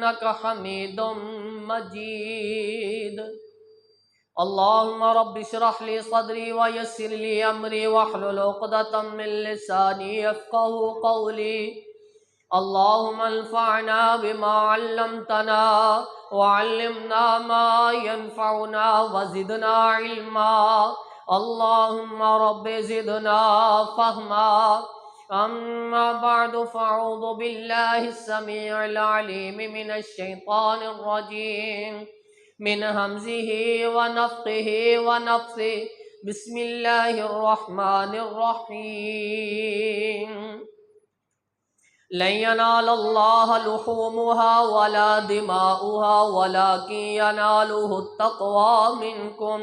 इन्नका हमीदुम मजीद। अल्लाहुम्मा रब्बि इश्रह ली सदरी व यस्सिर ली अमरी वहलुल उक़दतम मिन लिसानी यफ़क़हू क़ौली। अल्लाहुम्मा अन्फ़अना बिमा अल्लमतना व अल्लिमना मा यनफ़अुना व ज़िदना इल्मा। अल्लाहुम्मा रब्बि ज़िदना फ़हमा। अम्मा बअदु फ़अऊज़ु बिल्लाहि स्समीइल अलीम मिनश शैतानिर रजीम मिन हम्ज़िही व नफ़्ख़िही व नफ़्सिही। बिस्मिल्लाहिर रहमानिर रहीम। लन यनालल्लाह लुहूमुहा वला दिमाउहा वलाकिन यनालुहु तक़वा मिनकुम।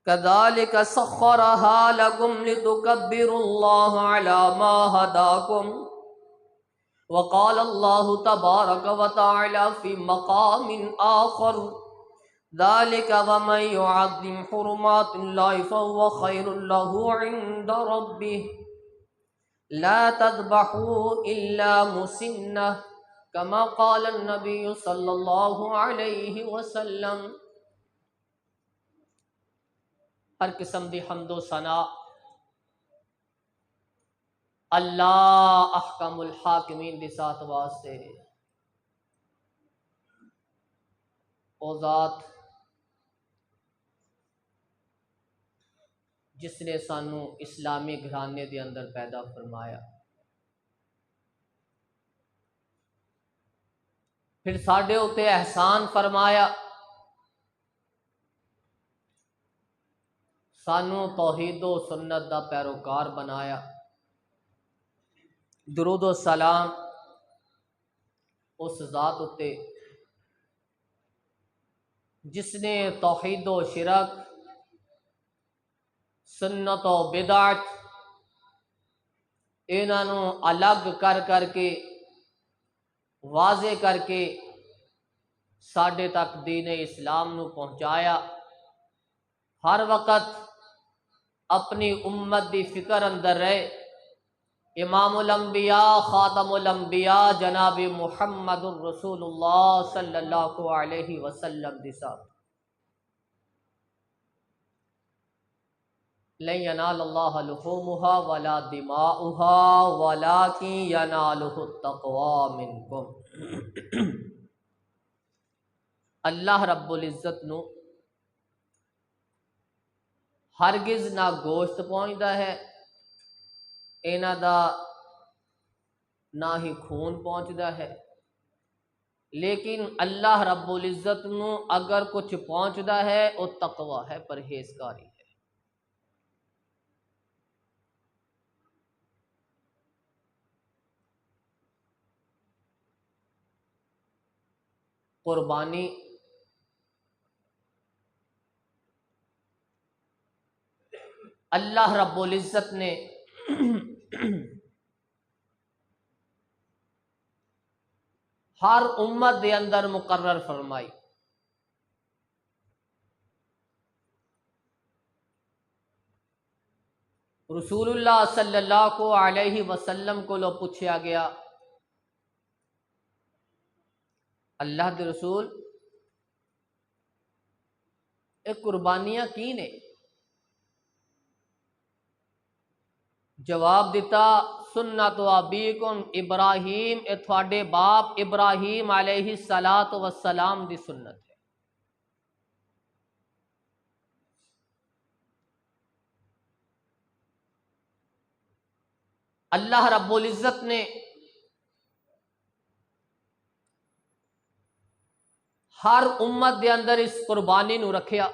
कज़ालिका सख़्ख़रहा लकुम लितुकब्बिरुल्लाह अला मा हदाकुम। व क़ाला अल्लाहु तबारक व तआला फ़ी मक़ामिन आख़र ज़ालिका व मन युअज़्ज़िम हुरुमातिल्लाहि फ़हुव ख़ैरुल लहू इंद रब्बिह। ला तज़बहू इल्ला मुसिन्नह कमा क़ाला नबिय्यु सल्लल्लाहु अलैहि वसल्लम। हर किस्म दी हम्दो सना अल्लाह अहकमुल हाकिमीन दी साथ वास्ते। ओ ज़ात जिसने सानू इस्लामी घराने दे अंदर पैदा फरमाया, फिर साडे उत्ते एहसान फरमाया, सानू तौहीदो सुन्नत दा पैरोकार बनाया। दुरूदो सलाम उस ज़ात उत्ते जिसने तौहीदो शिरक, सुन्नत व बिदात इन्हों अलग कर करके वाजे करके साडे तक दीन इस्लाम नू पहुँचाया। हर वक़्त अपनी उम्मत दी फिक्र अंदर रहे। इमामुल अंबिया खातमुल अंबिया जनाब मुहम्मदुर रसूलुल्लाह सल्लल्लाहु अलैहि वसल्लम दी साथ लन यनालल्लाह लुहूमुहा वला दिमाउहा वलाकिन यनालुहु तक़वा मिनकुम। अल्लाह रब्बुल इज़्ज़त नू हरगिज़ ना गोश्त पहुँचता है, इन्हां दा ना ही खून पहुँचता है, लेकिन अल्लाह रब्बुल इज़्ज़त नू अगर कुछ पहुँचता है वो तकवा है, परहेज़गारी है। कुर्बानी अल्लाह रब्बुल इज़्ज़त ने हर उम्मत दे अंदर मुकर्रर फरमाई। रसूलुल्लाह सल्लल्लाहु अलैहि वसल्लम को लो पूछा गया, अल्लाह के रसूल ये कुर्बानियां की ने? जवाब दिता, सुन्नत अबीकुम इब्राहीम, ए थोड़े बाप इब्राहीम अलैहि सलात वस्सलाम दी सुन्नत है। अल्लाह रब्बुल इज़्ज़त ने हर उम्मत दे अंदर इस कुर्बानी नू रखिया।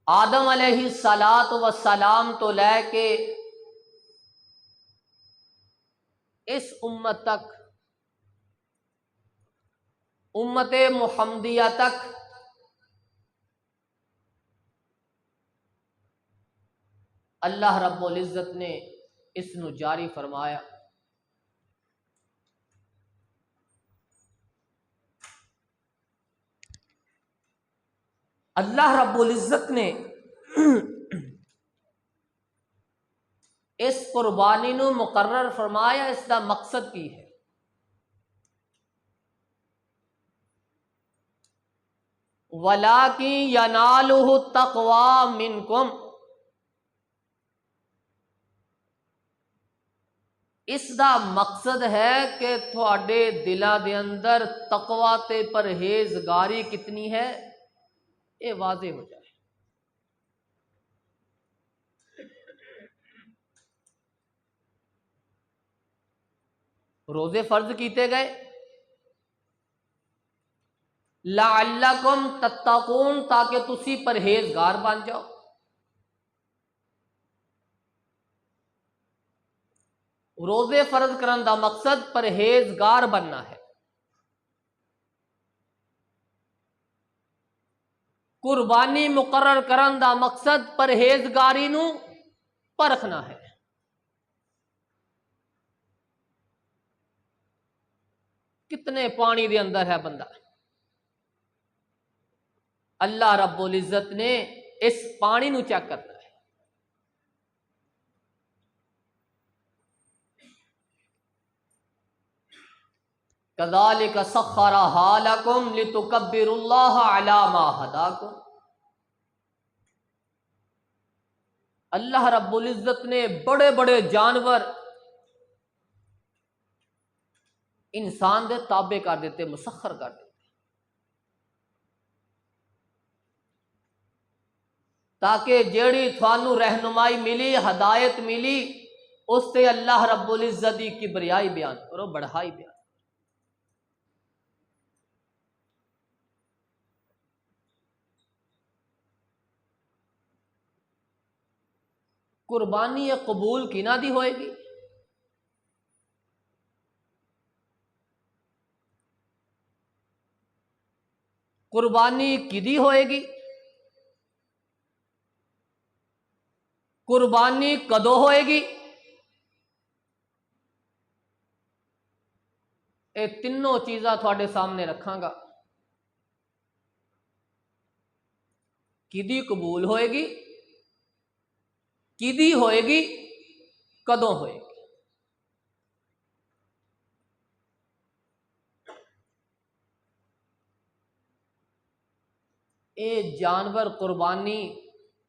आदम अलैहि सलात वस्सलाम तो लैके इस उम्मत तक, उम्मत मुहम्मदिया तक अल्लाह रब्बुल इज़्ज़त ने इसनू जारी फरमाया। अल्लाह रब्बुल इज़्ज़त ने इस कुर्बानी नू मुकर्रर फरमाया, इसका मकसद की है। वलाकि यनालुहु तक़वा मिनकुम, इसका मकसद है कि थोड़े दिलों के अंदर तकवा ते परहेजगारी कितनी है ये वाजे हो जाए। रोजे फर्ज किए गए लअल्लकुम तत्तकून, ताकि तुसी परहेजगार बन जाओ। रोजे फर्ज करने का मकसद परहेजगार बनना है। कुर्बानी मुकर्रर करने का मकसद परहेजगारी नू परखना है। कितने पानी के अंदर है बंदा, अल्लाह रब्बुल इज्जत ने इस पानी नू चेक करना है। कज़ालिक सख्खरहा लकुम लितुकब्बिरुल्लाह अला मा हदाकुम। अल्लाह रब्बुल इज्जत ने बड़े बड़े जानवर इंसान दे ताबे कर देते, मुसख्खर कर देते, ताकि जेड़ी थानू रहनुमाई मिली, हदायत मिली, उससे अल्लाह रब्बुल इज्जत की किबरियाई बयान करो, बढ़ाई बयान। कुर्बानी कबूल किना दी होएगी? कुर्बानी किदी होएगी? कुर्बानी कदों होएगी? ये तीनों चीज़ां थोड़े सामने रखांगा। किदी कबूल होएगी, किदी होएगी, कदों होएगी। ये जानवर कुर्बानी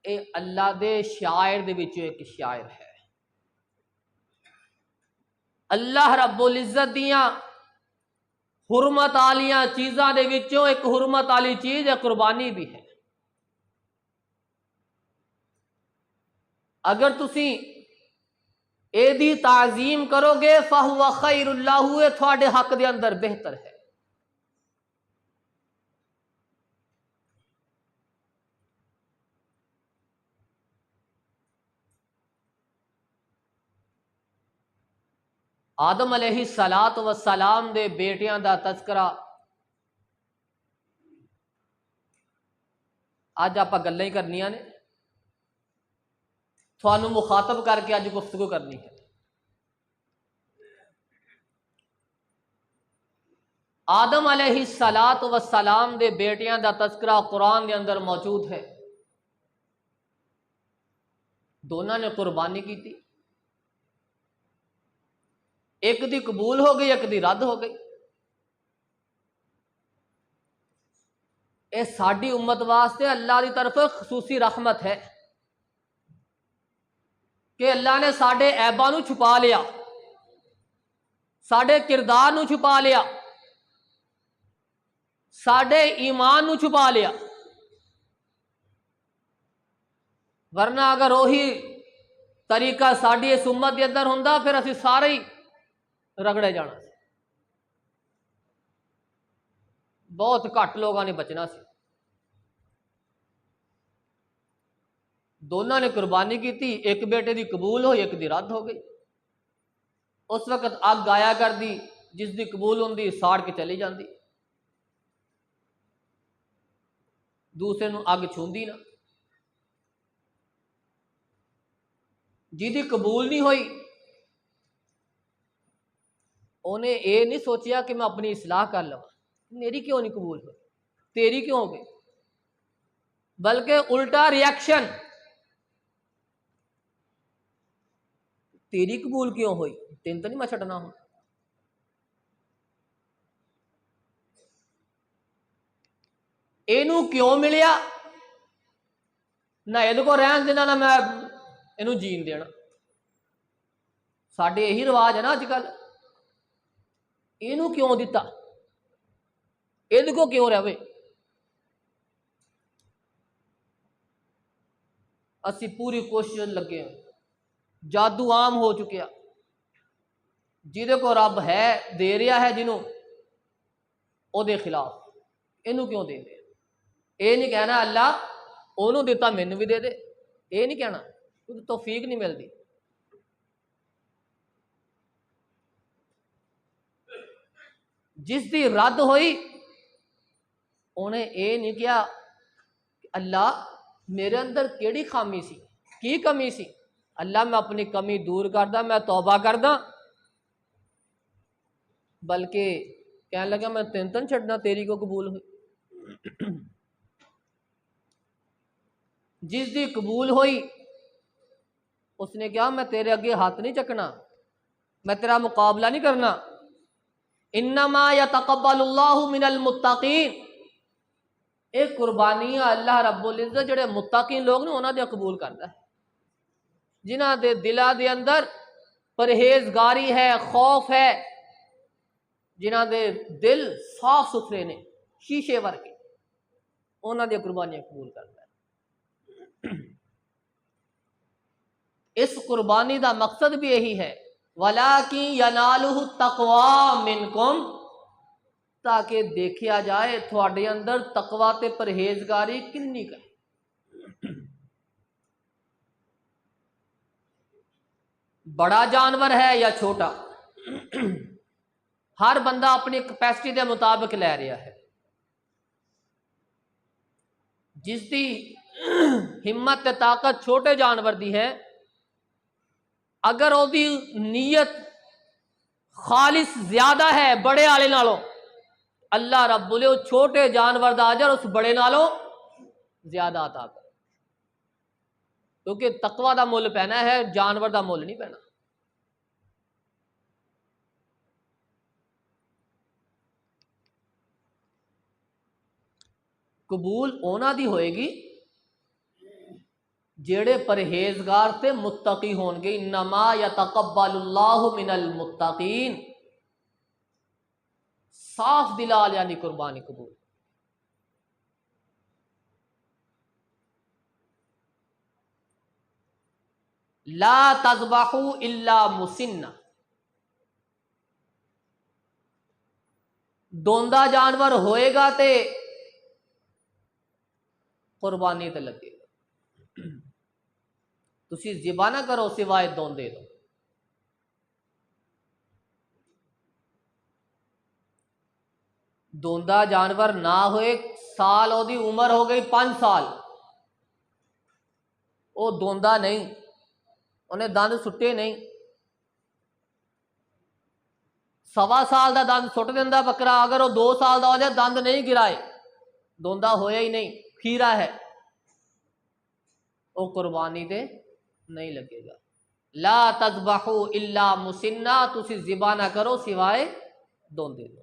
ये अल्लाह दे शायर दे विचों एक शायर है। अल्लाह रब्बुल इज्जत दियां हुरमत आलियां चीज़ां दे विचों एक हुरमत आली चीज़ है, कुर्बानी भी है। अगर तुसी एदी ताजीम करोगे फहुवा खैरुल लहु, थोड़े हक दे अंदर बेहतर है। आदम अलैहिस्सलात व सलाम दे बेटियां दा तज़करा अज आप गल्लां ही करनियां ने, थानू मुखातब करके अज गुफ्तगू करनी है। आदम अलैहिस्सलात व सलाम दे बेटियां दा तज़करा कुरान के अंदर मौजूद है। दोनों ने कुर्बानी की थी, एक दी कबूल हो गई, एक दी रद्द हो गई। ये साडी उम्मत वास्ते अल्लाह की तरफ खसूसी रहमत है कि अल्लाह ने साडे ऐबां नू छुपा लिया, साडे किरदार नू छुपा लिया, साडे ईमान नू छुपा लिया। वरना अगर वही तरीका साडी इस उम्मत के अंदर हुंदा, फिर असीं सारे ही रगड़े जाना। बहुत घट लोगों ने बचना सी। दोनों ने कुर्बानी की थी, एक बेटे की कबूल हो, एक की रद्द हो गई। उस वक्त अग आया कर दी, जिसकी कबूल होंदी साड़ के चली जाती, दूसरे नू अग छूंदी ना। जिहदी कबूल नहीं हुई उन्हें ये नहीं सोचिया कि मैं अपनी इसलाह कर लवां, मेरी क्यों नहीं कबूल हुई, तेरी क्यों हो गई, बल्कि उल्टा रिएक्शन तेरी कबूल क्यों हुई, तेन तो नहीं मैं छड़ना हूं। इनू क्यों मिलिया, ना इहदे को रहन देना, ना मैं इनू जीन देना। साडे यही रिवाज है ना अजकल, इनू क्यों दिता, इहदे को क्यों रहे। असी पूरी कोशिश लगे, जादू आम हो चुकिया, जिदे को रब है दे रहा है, जिन्हों ओदे खिलाफ इनू क्यों दे दे। ये नहीं कहना अल्लाह ओनू दिता मैनू भी दे दे, ये नहीं कहना, क्योंकि तौफीक नहीं मिलती। जिसकी रद्द हुई उन्हें ये नहीं किया अल्लाह मेरे अंदर केड़ी खामी सी, की कमी सी, अल्लाह मैं अपनी कमी दूर करदा, मैं तौबा करदा, बल्कि कहने लगा मैं तेन तो छड़ना, तेरी को कबूल हुई। जिस दी कबूल हुई उसने कहा मैं तेरे अगे हाथ नहीं चकना, मैं तेरा मुकाबला नहीं करना। इन्नमा यतक़ब्बलुल्लाहु मिनल मुत्तक़ीन, एक कुर्बानी अल्लाह रब्बुल इज़्ज़त जेड़े मुत्तक़ीन लोग ने उन्हां दे कबूल करता है, जिन्हां दे दिलां दे अंदर परहेजगारी है, खौफ है, जिन्हां दे दिल साफ सुथरे ने शीशे वर्गे, उन्हां दी कुर्बानियां कबूल करता है। इस कुर्बानी का मकसद भी यही है, वलाकिन यनालुहु तक़वा मिनकुम, ताकि देखा जाए थोड़े अंदर तकवा ते परहेजगारी किन्नी का। बड़ा जानवर है या छोटा, हर बंदा अपनी कैपेसिटी के मुताबिक लै रहा है। जिसकी हिम्मत ते ताकत छोटे जानवर की है, अगर उसकी नीयत खालिस ज्यादा है बड़े वाले नालों, अल्लाह रब्बुल छोटे जानवर का अजर उस बड़े नालों ज्यादा अता करे, क्योंकि तकवा का मुल पैना है, जानवर का मुल नहीं पैना। कबूल उन्हां दी होएगी जेड़े परहेजगार ते मुत्तकी होंगे। इन्नमा यतक़ब्बलुल्लाहु मिनल मुत्तकीन, साफ दिलाल यानी कुर्बानी कबूल। ला तज़बहू इल्ला मुसिन्ना, दोंदा जानवर होएगा ते कुर्बानी ते लगेगा, तुसी ज़िबा ना करो सिवाय दोंदे दो। दोंदा जानवर ना होए, साल ओदी उम्र हो गई 5 साल, वो दोंदा नहीं, उन्हें दंद सुट्टे नहीं। 1.25 साल का दंद सुट दिंदा बकरा, अगर वो 2 साल का हो जाए दंद नहीं गिराए, दोंदा होया ही नहीं, खीरा है, वो कुर्बानी दे नहीं लगेगा। ला तज़बहू इल्ला मुसिन्ना, तुसी ज़िबा ना करो सिवाय दोंदे दो।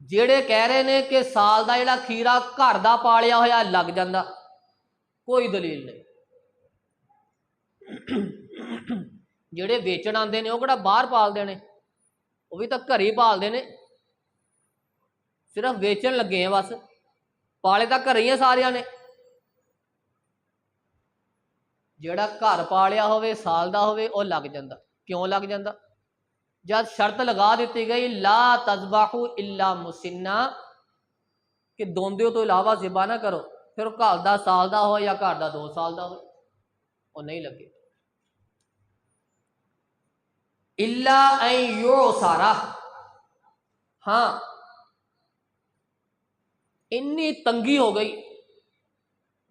जेड़े कह रहे ने कि साल का जिहड़ा खीरा घर का पालिया होया लग जाता, कोई दलील नहीं। जेड़े बेचण आते हैं वो किहड़ा बाहर पालते हैं, वो भी तो घर ही पालते हैं, सिर्फ बेचण लगे हैं बस, पाले तो घर ही है सारिया ने। जेड़ा घर पालिया होवे साल का होवे वो लग जाता, क्यों लग जाता, जब शर्त लगा दी गई ला तज़बहू इल्ला मुसिन्ना, कि दोंदे तो इलावा ज़िबा ना करो, फिर घर का साल का हो या घर का 2 साल का हो, वो नहीं लगे। इल्ला अन युसारा, हाँ इन्नी तंगी हो गई,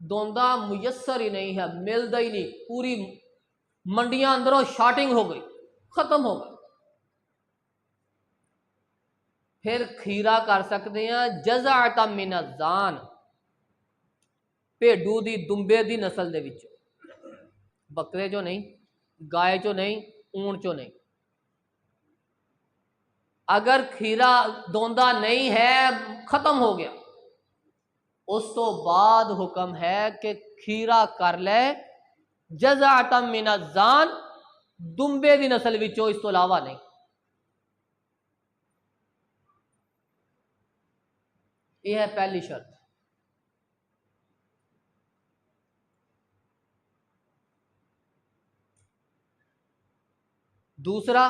दोंदा मुयसर ही नहीं है, मिलता ही नहीं, पूरी मंडियां अंदरों शॉर्टिंग हो गई, खत्म हो गई, फिर खीरा कर सकते हैं जज़अतम मिन अज़्ज़ान, भेडू दी दुंबे दी नस्ल दे विच, बकरे चो नहीं, गाय चो नहीं, ऊंट चो नहीं। अगर खीरा दोंदा नहीं है, खत्म हो गया, उस तो बाद हुक्म है कि खीरा कर ले जज़अतम मिन अज़्ज़ान, दुंबे दी नस्ल विचों, इस तो इलावा नहीं। यह है पहली शर्त। दूसरा,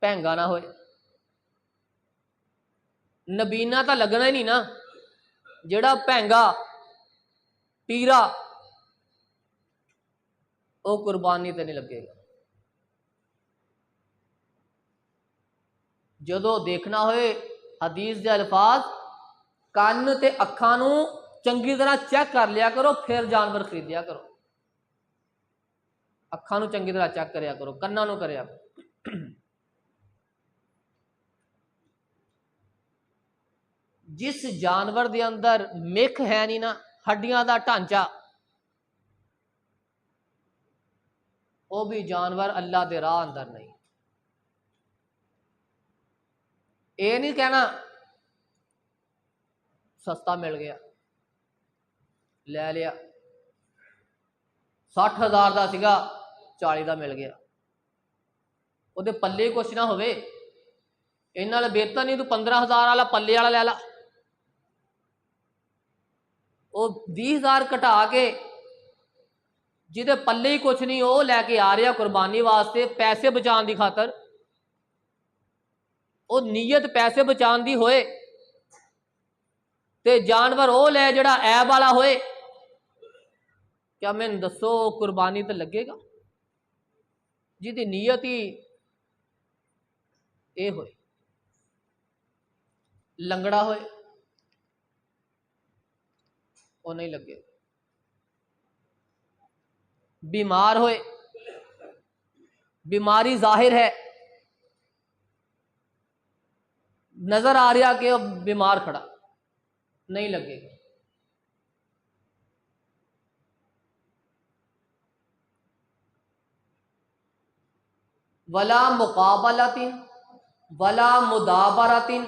भैंगा ना होए। नबीना तो लगना ही नहीं ना, जेड़ा भैंगा टीरा वो कुर्बानी ते नहीं लगेगा। जदों देखना होए, हदीस के अल्फाज, कान ते अखां नूं चंगी तरह चेक कर लिया करो, फिर जानवर खरीदिया करो। अखां नूं चंगी तरह चेक करया करो, कन्नां नूं करया करो। जिस जानवर के अंदर मिख है नहीं ना, हड्डियां का ढांचा, वो भी जानवर अल्लाह के राह अंदर नहीं। ये नहीं कहना सस्ता मिल गया ले लिया, 60,000 का सीगा 40 का मिल गया, वो पल्ले कुछ ना होवे, इन्हां बेहतर नहीं तू 15,000 वाला पल्ले वाला ले ला। वो 20,000 घटा के जिदे पल्ले ही कुछ नहीं, वो लैके आ रहा कुर्बानी वास्ते पैसे बचाने की खातर, वो नीयत पैसे बचाने की होए ते जानवर वो लै जड़ा ऐब वाला होए, क्या मैंने दसो कुर्बानी तो लगेगा? जिदी नीयत ही ये होए, लंगड़ा होए, वो नहीं लगेगा। बीमार होए, बीमारी जाहिर है, नजर आ रहा कि बीमार खड़ा, नहीं लगेगा। वला मुकाबलतिन वला मुदाबरतिन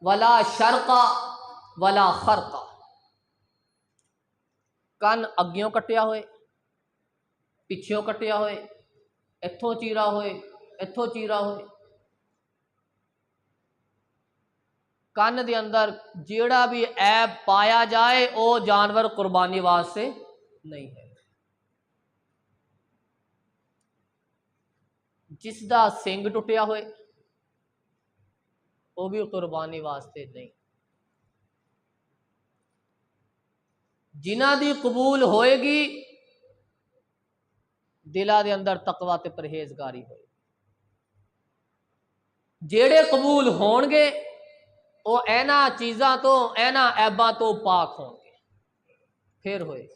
वला शरका वला खरका। कन अग्यों कटिया होए, पिछों कटिया होए, इथों चीरा होए, इथों चीरा होए, कन के अंदर जेड़ा भी ऐब पाया जाए वो जानवर कुर्बानी वास्ते नहीं है। जिसका सिंग टुटिया होए वो भी कुर्बानी वास्ते नहीं। जिन्हां दी कबूल होएगी, दिला दे अंदर तकवा ते परहेजगारी होए। जेड़े कबूल होणगे वो ऐना चीज़ां तो, ऐना ऐबां तो पाक होंगे, फिर होए।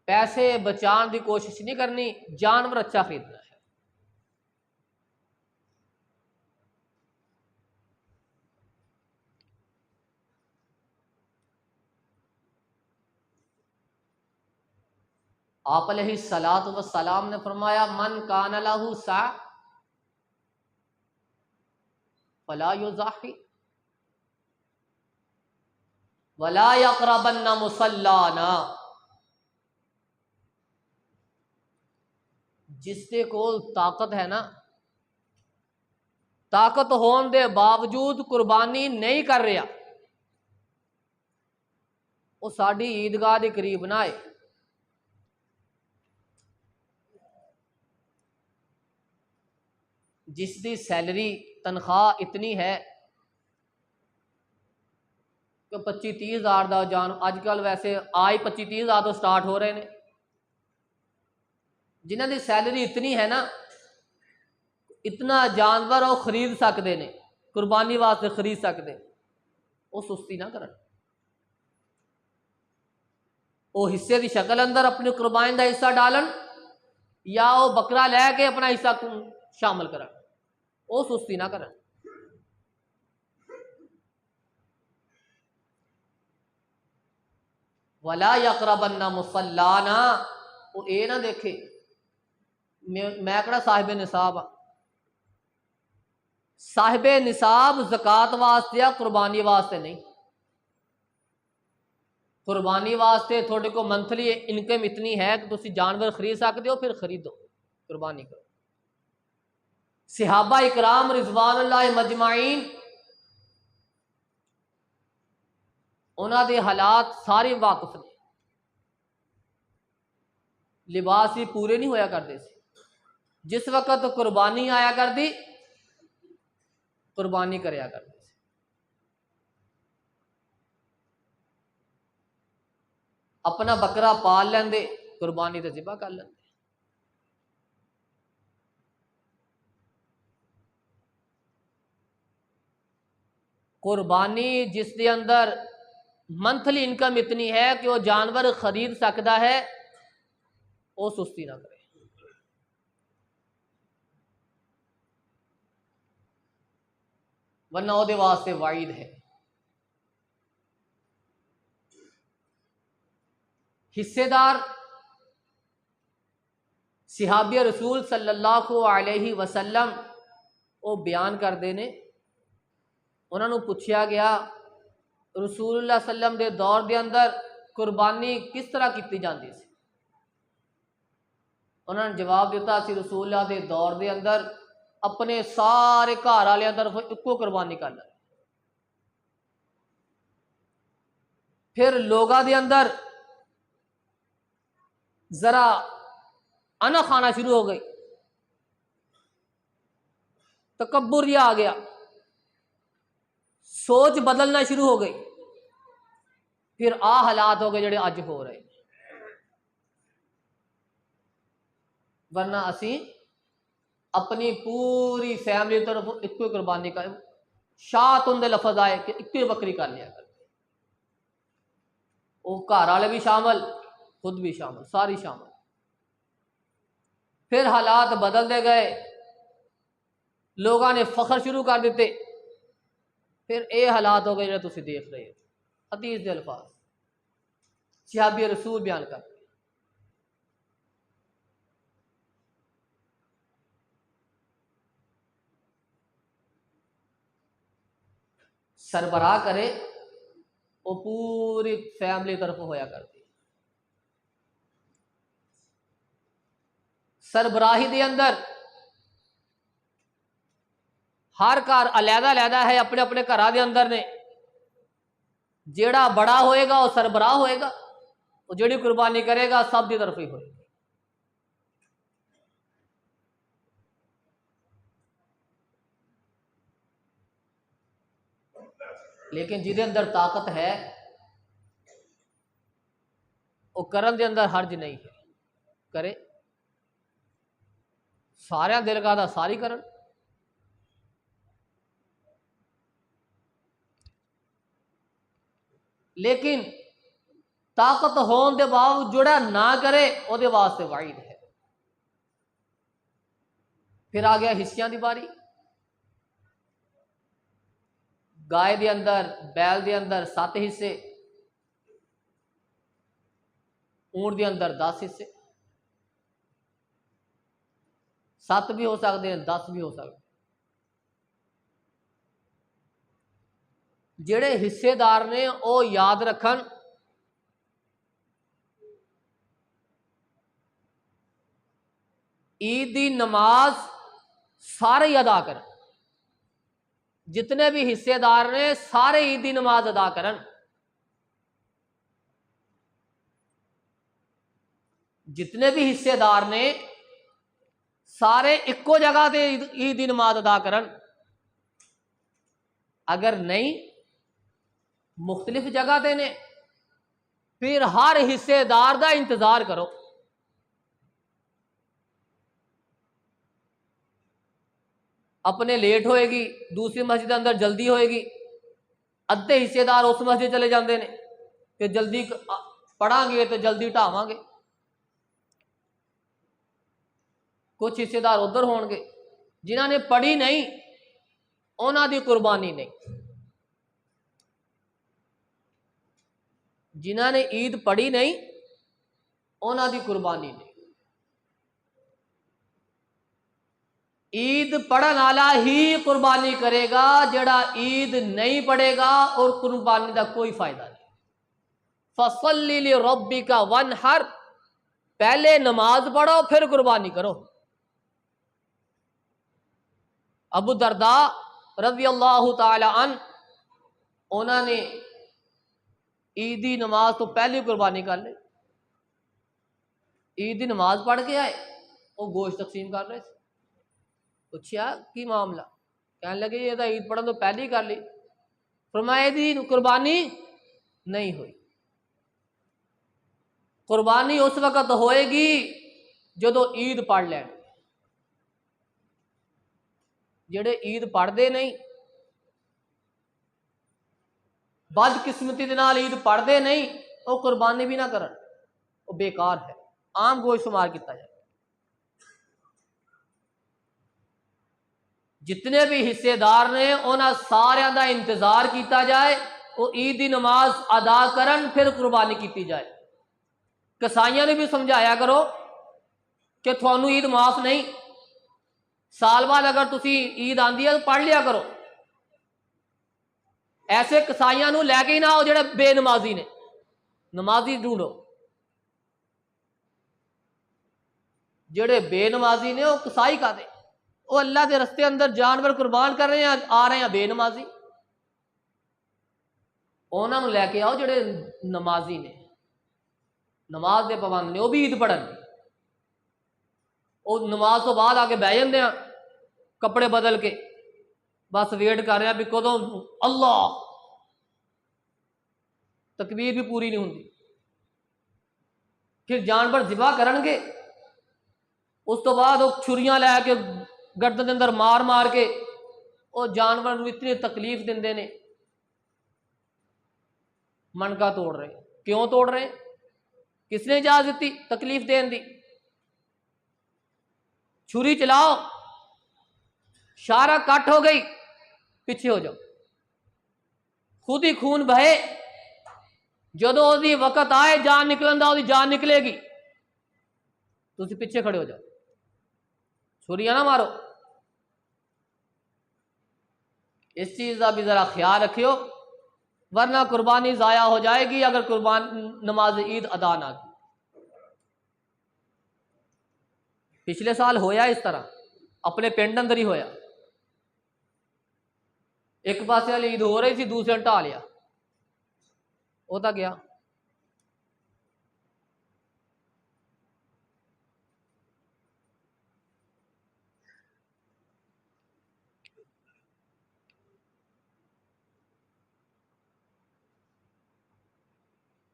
पैसे बचाने की कोशिश नहीं करनी, जानवर अच्छा खरीदना है। आप अलैहिस्सलातु वस्सलाम ने फरमाया, मन कान लहू सा फला युज़ाहि वला यक़रबन्न मुसल्लाना। जिसके कोल ताकत है ना, ताकत होने के बावजूद कुर्बानी नहीं कर रहा, वो साडी ईदगाह के करीब ना आए। जिसकी सैलरी तनख्वाह इतनी है कि 25-30 हज़ार का जान, अजकल वैसे आज 25-30 हज़ार तो स्टार्ट हो रहे हैं, जिन्हों की सैलरी इतनी है ना, इतना जानवर वो खरीद सकते हैं, कुर्बानी वास्ते खरीद सकते, वो सुस्ती ना करन, वो हिस्से की शक्ल अंदर अपनी कुर्बानी का हिस्सा डालन, या वो बकरा लैके अपना हिस्सा शामिल करन, वो सुस्ती ना करन। वला यक़रबन्ना मुसल्लाना, वो ये ना देखे मैं कड़ा साहिब निसाब हाँ। साहिब निसाब ज़कात वास्ते या कुर्बानी वास्ते नहीं। कुर्बानी वास्ते थोड़े को मंथली इनकम इतनी है कि तुम जानवर खरीद सकते हो, फिर खरीदो, कुर्बानी करो। सहाबा इकराम रिज़वानुल्लाह मजमाइन उन्हां दे हालात सारे वाकिफ ने। लिबास भी पूरे नहीं होया करते थे। जिस वक्त कुर्बानी आया करती, कुर्बानी करया करते थे। अपना बकरा पाल लेंदे, कुर्बानी तो ज़िबा कर लेंदे। कुर्बानी जिसके अंदर मंथली इनकम इतनी है कि वो जानवर खरीद सकता है, वो सुस्ती ना करे। वरना वो वास्ते वाइद है। हिस्सेदार सहाबी रसूल सल्लल्लाहु अलैहि वसल्लम वो बयान करते ने, उन्होंने पूछा गया रसूलुल्लाह सल्लम के दौर के अंदर कुर्बानी किस तरह की जाती सी। उन्होंने जवाब दिता सी रसूलुल्लाह के दौर के अंदर अपने सारे घर वाले तरफ इको कुर्बानी कर ली। फिर लोगों के अंदर जरा अना खाना शुरू हो गई, तकब्बुर ये आ गया, सोच बदलना शुरू हो गई। फिर आ हालात हो गए जोड़े अज हो रहे। वरना असी अपनी पूरी फैमिली तरफ इको कुर्बानी कर, शात उनके लफज आए कि इको बकरी कर लिया कर, वो घर वाले भी शामिल, खुद भी शामिल, सारी शामिल। फिर हालात बदलते गए, लोगों ने फखर शुरू कर दिते। फिर ये हालात हो गए जो तुम देख रहे हो। हदीस के अल्फाज सहाबी रसूल बयान करते, सरबराह करे वो पूरी फैमिली तरफ होया करती। सरबराही के अंदर हर घर अलहदा अलहदा है, अपने अपने घर के अंदर ने। जेड़ा बड़ा होएगा वो सरबराह होएगा, वो जेड़ी कुर्बानी करेगा सब की तरफ ही होएगी। लेकिन जिदे अंदर ताकत है वो करन दे अंदर हर्ज नहीं है, करे। सारे दिल का सारी करन। लेकिन ताकत होने के बावजूद जोड़ा ना करे वो वास्ते वाइड है। फिर आ गया हिस्सियां की बारी। गाय के अंदर, बैल के अंदर 7 हिस्से, ऊंट के अंदर 10 हिस्से। 7 भी हो सकते हैं, 10 भी हो सकते। जेड़े हिस्सेदार ने वो याद रखन ईद की नमाज सारे ही अदा करन। जितने भी हिस्सेदार ने सारे ईद की नमाज अदा करन। जितने भी हिस्सेदार ने सारे इको जगह से ईद की नमाज अदा करन। अगर नहीं मुख्तलिफ जगह ते ने, फिर हर हिस्सेदार का इंतजार करो। अपने लेट होएगी, दूसरी मस्जिद के अंदर जल्दी होएगी, अद्धे हिस्सेदार उस मस्जिद चले जाते हैं कि जल्दी पढ़ांगे तो जल्दी ढावांगे। कुछ हिस्सेदार उधर होंगे, जिन्होंने पढ़ी नहीं उन्हों की कुर्बानी नहीं, जिन्होंने ईद पढ़ी नहीं उन्हों की कुर्बानी नहीं। ईद पढ़न वाला ही कुर्बानी करेगा, जड़ा ईद नहीं पढ़ेगा और कुर्बानी का कोई फायदा नहीं। फसल्ली लिरब्बिका वनहर, पहले नमाज पढ़ो फिर कुर्बानी करो। अबू दरदा रज़ी अल्लाह तआला अन, उन्होंने ईदी नमाज तो पहले कुर्बानी कर ली। ईदी नमाज पढ़ के आए, वो गोश्त तकसीम कर रहे थे। पूछा की मामला, कहने लगे ये तो ईद पढ़न तो पहले ही कर ली। फरमाया दी कुर्बानी नहीं हुई। कुर्बानी उस वक्त होएगी जो ईद पढ़ लैन। जेड़े ईद पढ़ते नहीं, बदकिस्मती दे नाल ईद पढ़ते नहीं, वो कुर्बानी भी ना करन, वो बेकार है। आम गोश्त शुमार किया जाए। जितने भी हिस्सेदार ने उन्होंने सारिया का इंतजार किया जाए, वो ईद की नमाज अदा करन फिर कुर्बानी की जाए। कसाइयां ने भी समझाया करो कि थानू ईद माफ नहीं, साल बाद अगर तुसी ईद आती है तो पढ़ लिया करो। ऐसे कसाइयां नू लैके ही ना आओ जेड़े बेनमाजी ने, नमाजी ढूंढो। जेड़े बेनमाजी ने वो कसाई का दे, वो अल्लाह के रस्ते अंदर जानवर कुर्बान कर रहे हैं, आ रहे हैं बेनमाजी। उन्होंने लैके आओ जेड़े नमाजी ने, नमाज के पाबंद ने, वो भी ईद पढ़न। वो नमाज तो बाद आके बह जाते हैं कपड़े बदल के, बस वेट कर रहे हैं भी कदों अल्लाह, तकबीर भी पूरी नहीं होती। फिर जानवर जिबा करनगे, उस तो बाद वो छुरियां लैके गर्दन के अंदर मार मार के वो जानवर को इतनी तकलीफ देंदे ने, मनका तोड़ रहे। क्यों तोड़ रहे? किसने इजाजत दी तकलीफ देने दी? छुरी चलाओ, शारा कट हो गई, पीछे हो जाओ, खुद ही खून बहे। जो वक्त आए जान निकलन दा, जान निकलेगी, तुम पीछे खड़े हो जाओ, छुरियां ना मारो। इस चीज का भी जरा ख्याल रखियो, वरना कुर्बानी जाया हो जाएगी अगर कुर्बान नमाज ईद अदा ना की। पिछले साल होया इस तरह, अपने पिंड अंदर ही होया। एक पासे वाली ईद हो रही थी, दूसरे ढा लिया, वो तो गया।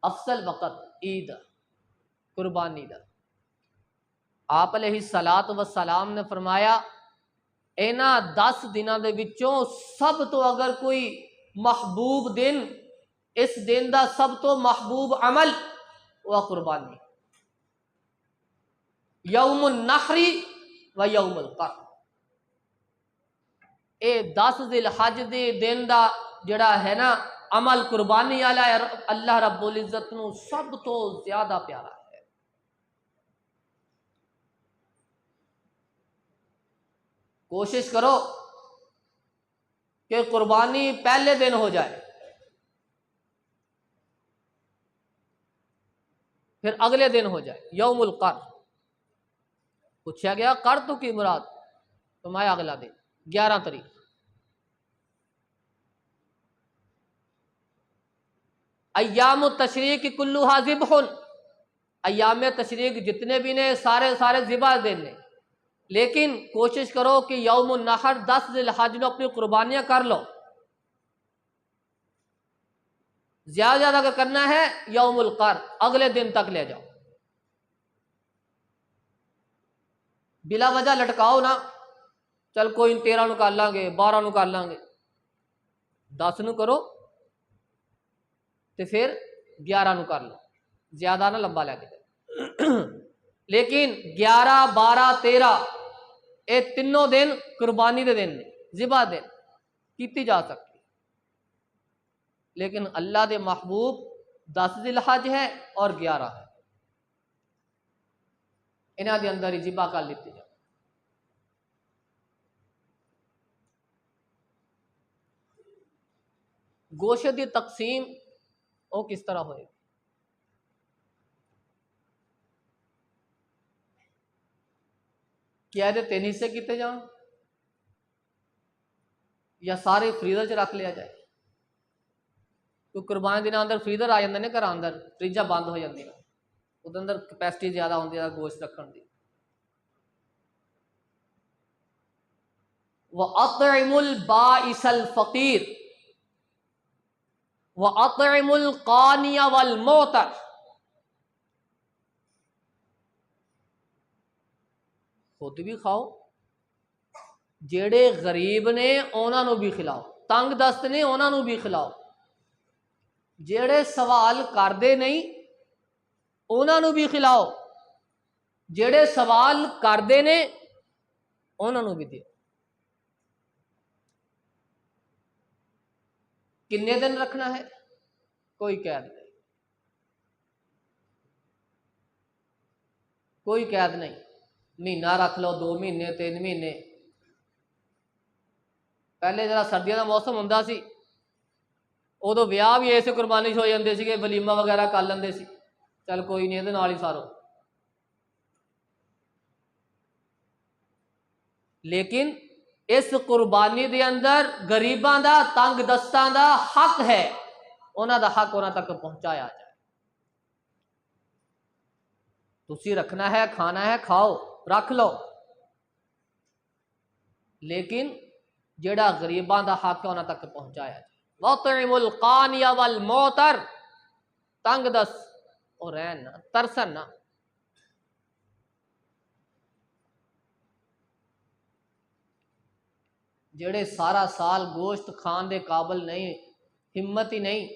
अफसल वक़्त ईद कुर्बानी दा। आप अलैहिस्सलातु वस्सलाम ने फरमाया, इन्हां 10 दिनों के विचों सब तो अगर कोई महबूब दिन, इस दिन का सब तो महबूब अमल वह कुर्बानी। यौमुन नहरी व यौमुल कर, ये 10 ज़िलहज के दिन का जड़ा है ना अमल कुर्बानी वाला है, अल्लाह रब्बुल इज्जत नूं सब तो ज्यादा प्यारा है। कोशिश करो कि कुर्बानी पहले दिन हो जाए, फिर अगले दिन हो जाए यौमुल कर। पूछा गया कर तो की मुराद? तो मैं अगला दिन 11 तारीख। अय्याम तशरीक कुल्लुहा ज़िब्हुन, अय्याम तशरीक जितने भी ने सारे सारे ज़िबा देने, लेकिन कोशिश करो कि यौमुन नहर 10 ज़िलहज में अपनी कुर्बानियां कर लो। ज्यादा ज्यादा अगर करना है यौमुल कर अगले दिन तक ले जाओ। बिला वजह लटकाओ ना, चल कोई 13 नूं कर लांगे, 12 नूं कर लांगे, 10 नूं करो तो फिर 11 नूं कर लो, ज्यादा ना लंबा लैके। लेकिन 11, 12, 13 ये तीनों दिन कुर्बानी के दिन ने, ज़िबा दिन की जा सकती। लेकिन अल्लाह के महबूब 10 जिलहज है और 11 है, इन्हों के अंदर ही ज़िबा कर ली जाए। गोशत की तकसीम वो किस तरह होएगी? क्या ये 3 हिस्से किए जान या सारे फ्रीजर च रख लिया जाए? तो कुर्बानी दिन अंदर फ्रीजर आ जाते हैं घर अंदर, फ्रिजा बंद हो जाती, वो अंदर कैपेसिटी ज़्यादा होती है गोश्त रखने की। व अतइमुल बाइसल फ़कीर व अतइमुल कानिया वल मोतर, खुद भी खाओ, जेड़े गरीब ने उन्होंने भी खिलाओ, तंग दस्त ने उन्होंने भी खिलाओ, जेड़े सवाल करते नहीं उन्होंने भी खिलाओ, जेड़े सवाल करते ने उन्होंने भी दियो। किन्ने दिन रखना है? कोई कैद नहीं, कोई कैद नहीं। महीना रख लो, 2 महीने, 3 महीने। पहले जरा सर्दियों का मौसम होंदा सी, उदों विआह भी इस कुरबानी हो जाते थे, वलीमा वगैरह कर लेंदे सी, चल कोई नहीं ये नाल ही सारो। लेकिन इस कुर्बानी के अंदर गरीबों का, तंग दस्तां का हक है, उन्हों का हक उन्होंने तक पहुँचाया जाए। तुसी रखना है, खाना है, खाओ, रख लो, लेकिन जेड़ा गरीबों का हक है उन्होंने तक पहुँचाया जाए। वतइमुल कानिया वल मोतर, तंग दस और रहन ना, तरसन ना। जेड़े सारा साल गोश्त खान के काबिल नहीं, हिम्मत ही नहीं,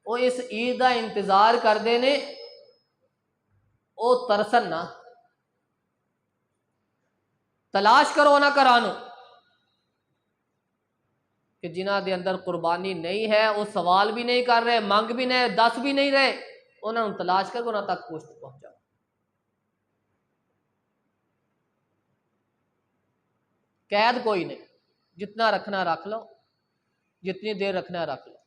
वो इस ईद का इंतजार करते ने, वो तरसन ना। तलाश करो उन्होंने घरां कि जिन्हों के अंदर कुर्बानी नहीं है, वो सवाल भी नहीं कर रहे, मंग भी नहीं, दस भी नहीं रहे, उन्होंने तलाश करके उन्होंने तक गोश्त पहुंचाओ। कैद कोई नहीं, जितना रखना रख लो, जितनी देर रखना रख लो,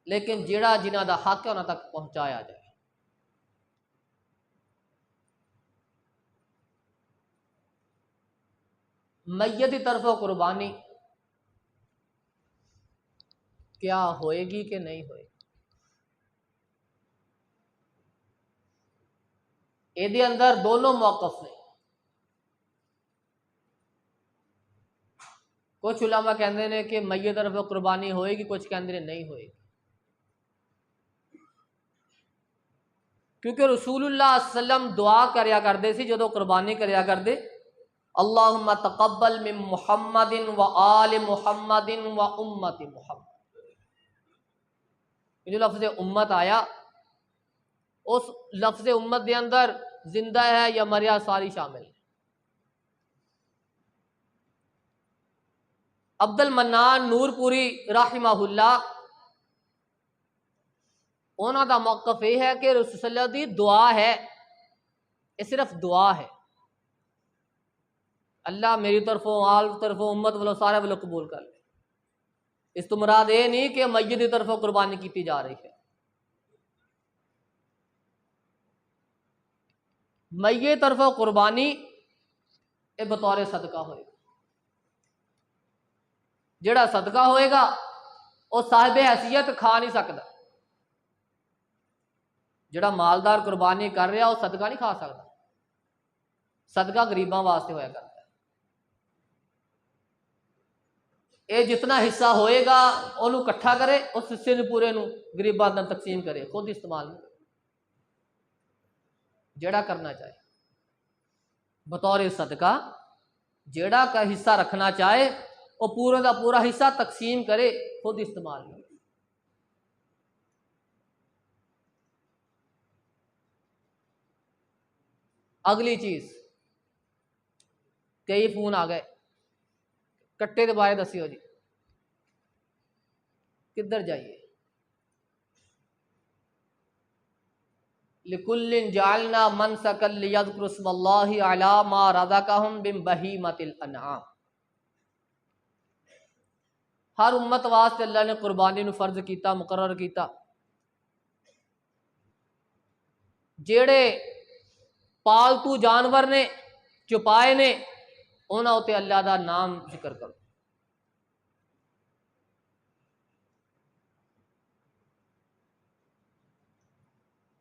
लेकिन जेड़ा जिन्हों का हक है उन्होंने तक पहुंचाया जाए। मैयत की तरफों कुर्बानी क्या होएगी कि नहीं होएगी? ये अंदर दोनों मौकफ ने। कुछ उलमा कहते हैं कि मैयत तरफ कुर्बानी होएगी, कुछ कहते हैं नहीं होएगी, क्योंकि रसूलुल्लाह सल्लम दुआ करया करते थे जो कुर्बानी करया करते, अल्लाहुम्मा तक़ब्बल मिन मुहम्मदिन व आल मुहम्मदिन व उम्मति मुहम्मद। जो लफ्ज़ उम्मत आया, उस लफ्ज़ उम्मत के अंदर जिंदा है या मरिया सारी शामिल है। अब्दुल मन्नान नूरपुरी राहिमहुल्लाह, उन्हों का मौकफ यह है कि रसूलुल्लाह की दुआ है, ये सिर्फ दुआ है, अल्लाह मेरी तरफों, आल तरफों, उम्मत वालों, सारे वालों कबूल कर ले। इस तो मुराद ये नहीं कि मैयत की तरफों कुर्बानी की जा रही है। मैयत तरफों कुर्बानी ये बतौर सदका होएगा। जेड़ा सदका होएगा वो साहिब हैसियत खा नहीं सकता। जेड़ा मालदार कुर्बानी कर रहा वो सदका नहीं खा सकता, सदका गरीबों वास्ते होया करता है। ये जितना हिस्सा होएगा उन्होंने इकट्ठा करे, उस हिस्से ने पूरे गरीबों में तकसीम करे, खुद इस्तेमाल नहीं, जेड़ा करना चाहे बतौर सदका, जेड़ा का हिस्सा रखना चाहे वो पूरे का पूरा हिस्सा तकसीम करे, खुद इस्तेमाल नहीं। अगली चीज, कई फोन आ गए, कट्टे के बारे दसियो जी, किधर जाइए। लिकुल्लिन जालना मनसकल लियज़कुरु स्मल्लाहि अला मा रज़क़हुम मिन बहीमतिल अनआम। हर उम्मत वास्ते अल्लाह ने कुर्बानी नूं फर्ज किया, मुकर्रर किया। जेड़े पालतू जानवर ने, चुपाए ने, उन्हां उत्ते अल्लाह दा नाम जिक्र करो।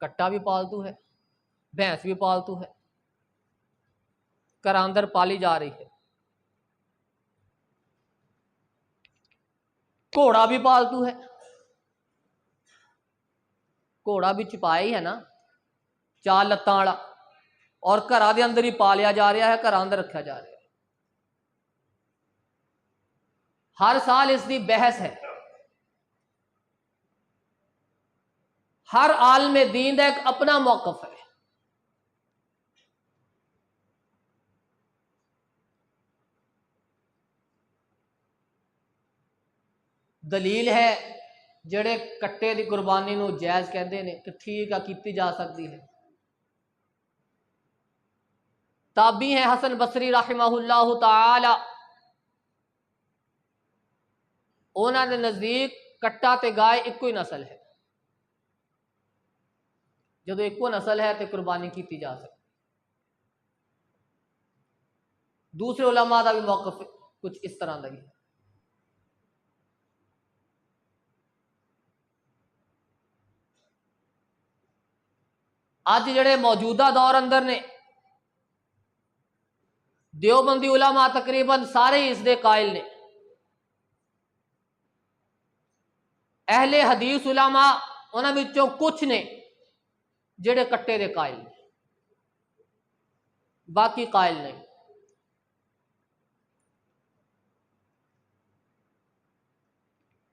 कट्टा भी पालतू है, भैंस भी पालतू है, घर अंदर पाली जा रही है। घोड़ा भी पालतू है, घोड़ा भी चुपाया ही है ना, 4 लत्तां वाला, और घर के अंदर ही पालिया जा रहा है, घर अंदर रखा जा रहा है। हर साल इसकी बहस है। हर आलमे दीन का एक अपना मौकफ है। दलील है जेड़े कट्टे की कुर्बानी नूं जायज़ कहते हैं कि ठीक है, की जा सकती है। ताबी है हसन बसरी रहमहुल्लाह ताला, उन्होंने नज़दीक कट्टा ते गाय इको ही नस्ल है। जो एको नस्ल है तो कुर्बानी की जा सकती। दूसरे उलमा का भी मौकफ कुछ इस तरह का ही है। अज जड़े मौजूदा दौर अंदर ने, देवबंदी उलमा तकरीबन सारे ही इसके कायल ने। अहले हदीस उलमा उन्हां विचों कुछ ने जेड़े कट्टे दे कायल ने, बाकी कायल नहीं।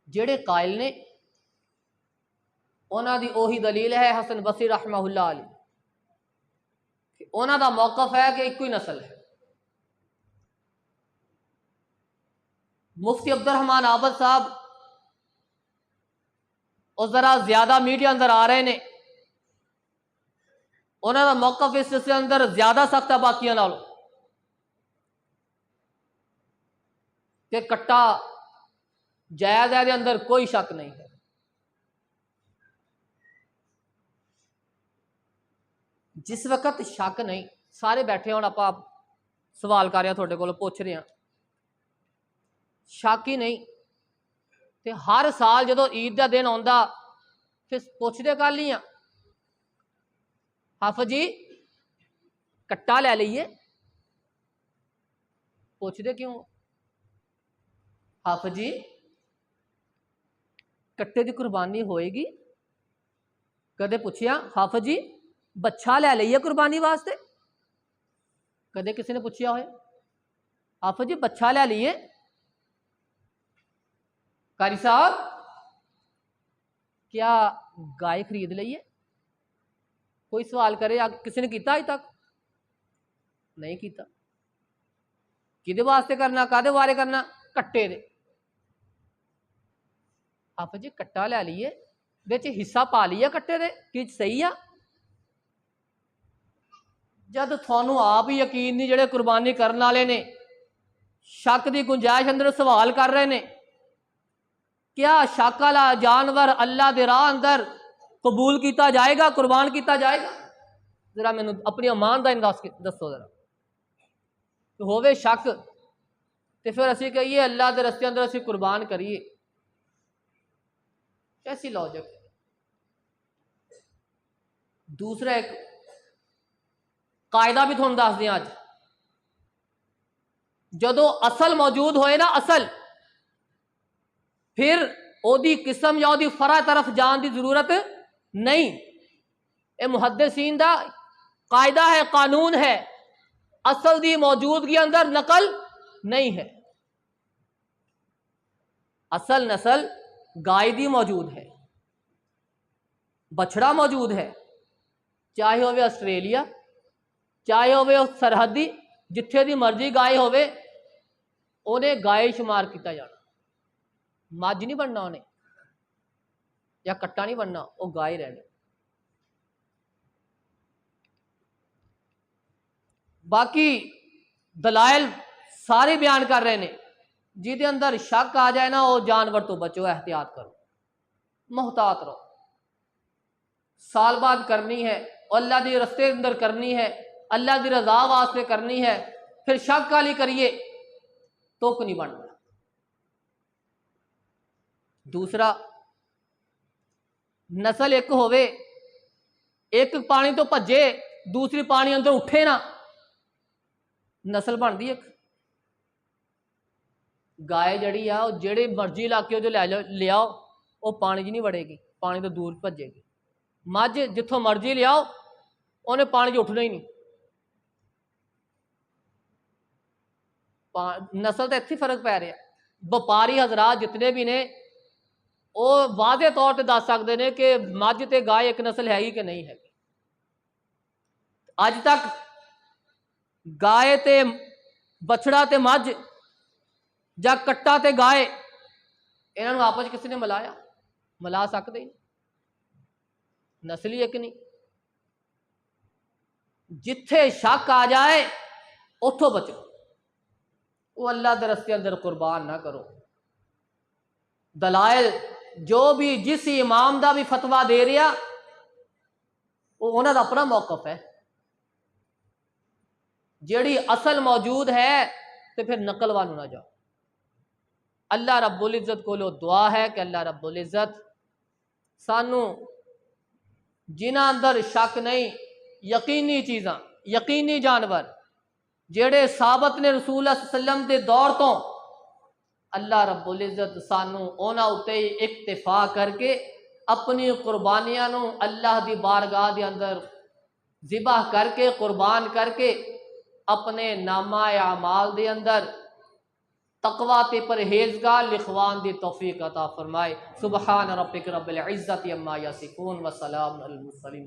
जेड़े कायल ने उन्हां दी ओही दलील है हसन बसरी रहमहुल्लाह अलैह, उन्हां दा मौकफ है कि एक ही नस्ल है। मुफ्ती अब्दुर्रहमान आबद साहब और जरा ज्यादा मीडिया अंदर आ रहे ने, उन्होंने मौकफ इस अंदर ज्यादा सख्त है बाकियों नालों कि कट्टा जायज़ है, अंदर कोई शक नहीं है। जिस वक्त शक नहीं, सारे बैठे हो, आप सवाल कर रहे हैं, थोड़े को पूछ रहे हैं, शक ही नहीं तो हर साल जो ईद का दिन आता फिर पूछते कल ही हाफिज जी कट्टा ले लीए, पूछते क्यों? हाफिज जी कट्टे की कुर्बानी होएगी? कदे पूछया हाफिज जी बच्चा ले लीए कुर्बानी वास्ते? कदे किसी ने पूछया हो? हाफिज जी बच्चा ले लीए? कारी साहब क्या गाय खरीद लीए? कोई सवाल करे किसी ने किया अज तक? नहीं किया। किदे वास्ते करना, कादे बारे करना? कट्टे दे। हाफिज जी कट्टा ले लीए, विच हिस्सा पा लिया कट्टे दे, कि सही आ? जब थानू आप ही यकीन नहीं, जेड़े कुर्बानी करने वाले ने शक की गुंजाइश अंदर सवाल कर रहे हैं, क्या शक वाला जानवर अल्लाह के राह अंदर कबूल किया जाएगा, कुर्बान किया जाएगा? जरा मैनू अपनी ईमानदारी दसो जरा। तो होवे शक तो फिर असी कहिए अल्लाह के रस्ते अंदर असी कुर्बान करिए, कैसी लॉजिक? दूसरा एक कायदा भी थोड़ा दस दें। अज जदों असल मौजूद होए ना, असल, फिर ओदी किस्म या ओदी फरा तरफ जाने की जरूरत नहीं। ये मुहद्दिसीन दा कायदा है, कानून है। असल की मौजूदगी अंदर नकल नहीं है। असल नस्ल गाय दी मौजूद है, बछड़ा मौजूद है, चाहे होवे ऑस्ट्रेलिया, चाहे होवे सरहदी, जिथे दी मर्जी गाय होवे उन्हें गाय शुमार किया जाना, मज नहीं बनना उन्हें या कट्टा नहीं बनना, वो गाय रहनी। बाकी दलाइल सारे बयान कर रहे हैं, जिदे अंदर शक आ जाए ना वो जानवर तो बचो, एहतियात करो, मोहतात रहो। साल बाद करनी है, अल्लाह के रस्ते अंदर करनी है, अल्लाह की रजा वास्ते करनी है, फिर शक वाली करिए तो नहीं बनता। दूसरा, नस्ल एक होवे, एक पानी तो भजे दूसरी पानी अंदर उठे ना, नस्ल बनती एक। गाय जड़ी आ जेड़े मर्जी इलाके जो ले आओ वो पानी च नहीं वड़ेगी, पानी तो दूर भजेगी। मझ जिथों मर्जी ले आओ उन्हें पानी च उठना ही नहीं। नस्ल तो इत्थे फर्क पै रहा। व्यापारी हजरात जितने भी ने वो वादे तौर पर दस सकते हैं कि मझ ते गाय एक नस्ल हैगी कि नहीं हैगी। अज तक गाय ते बछड़ा ते मझ या कट्टा ते गाय इन्हों आपस किसी ने मिलाया? मिला सकते ही, नस्ल ही एक नहीं। जिथे शक आ जाए उथों बचो, वो अल्लाह के रस्ते अंदर कुर्बान ना करो। दलाइल जो भी जिस इमाम का भी फतवा दे रहा वो उन्होंने अपना मौकफ है, जेड़ी असल मौजूद है तो फिर नकल वाल ना जाओ। अल्लाह रब्बुल इज़्ज़त को दुआ है कि अल्लाह रब्बुल इज़्ज़त सानू जिन्हां अंदर शक नहीं, यकीनी चीज़ां, यकीनी जानवर जेड़े साबत ने रसूल सल्लम के दौर तो, अल्लाह रब्बुल इज़्ज़त सानू उन्हां उत्ते इक्तिफा करके अपनी कुर्बानियां नू अल्लाह की बारगाह के अंदर ज़िबह करके कुर्बान करके अपने नामा अमाल के अंदर तकवा ते परहेज़गार लिखवान दी तौफीक अता फरमाए। सुबहान रब्बिक रब्बिल इज़्ज़ति अम्मा यसिफून व सलामुन अलल मुरसलीन।